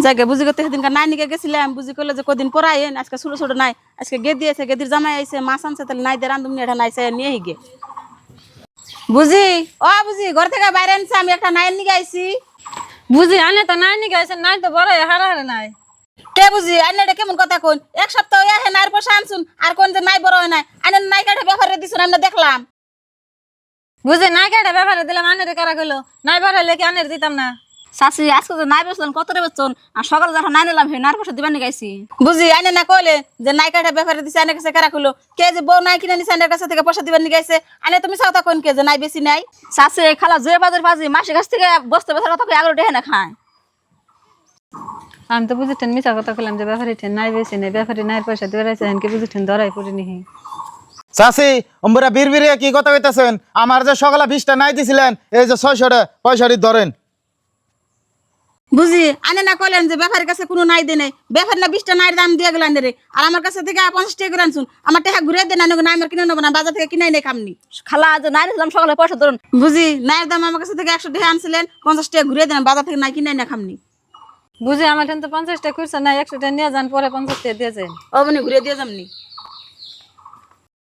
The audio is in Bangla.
জায়গা বুঝি করতে সেদিনকার নাই নিকে গেছিলাম বুঝি করলে যে কদিন পর আইন আজকে ছোট ছোট নাই আজকে গেদি আছে গেদির জামাই আইছে মাছ আনছে তাহলে নাই দে রান্ধুম এটা নাইছে নিয়ে হিগে বুঝি ও বুঝি ঘর থেকে বাইরে আনছে আমি একটা নাইন নিয়ে আইছি বুঝি আনে তো নাই নিয়ে গেছে নাই তো বড় হারা হারা নাই কে বুঝি আইনে এটা কেমন কথা কোন এক সপ্তাহ হে নাইর পয়সা আনছুন আর কোন যে নাই বড় হয় নাই আইনে নাই কাঠে ব্যাপারে দিছুন আমরা দেখলাম বুঝি নাই কেটে ব্যাপারে দিলাম আনের কারা গেল নাই বাড়াইলে কি আনের দিতাম না শাশি আজকে তো নাই বেচলেন কত রে বেচন আর সকালে যখন নাই নিলাম হে নার পয়সা দিবার নিয়ে গাইছি বুঝি আইনে না কইলে যে নাই কাঠে ব্যাপারে দিছে আইনের কাছে কারা কইলো কে যে বউ নাই কিনে নিছে আইনের কাছে থেকে পয়সা দিবার নিয়ে গাইছে আইনে তুমি সাউতা কোন কে যে নাই বেশি নাই শাশি খালা জুয়ে বাজার পাজি মাসের কাছ থেকে বসতে বসার কথা কই আগে ডেহে না খায় আমি তো বুঝিটেন মিছা কথা কইলাম যে ব্যাপারে ঠেন নাই বেশি নেই ব্যাপারে নাই পয়সা দিয়ে রাখছে হেনকে বুঝিটেন ধরাই পড়ি নিহি চাষি অম্বরা বীর কি কথা কইতাছেন আমার যে সকালে 20টা নাই দিছিলেন এই যে 600টা পয়সাটি ধরেন বুঝি আনে না কইলেন যে ব্যাপারের কাছে কোনো নাই দে নাই ব্যাপার না 20টা নাইর দাম দিয়ে গেলেন রে আর আমার কাছে থেকে 50 টাকা করে আনছুন আমার টাকা ঘুরে দেন না আমার কিনে নেব না বাজার থেকে কিনাই নাই খামনি খালা যে নাই নিলাম সকালে পয়সা ধরুন বুঝি নাইর দাম আমার কাছে থেকে 100 টাকা আনছিলেন 50 টাকা ঘুরে দেন বাজার থেকে নাই কিনাই না খামনি বুঝি আমার ঠেন তো 50 টাকা খুঁজছে না 100 টাকা নিয়ে যান পরে 50 টাকা দিয়ে যান ও মানে ঘুরে দিয়ে যামনি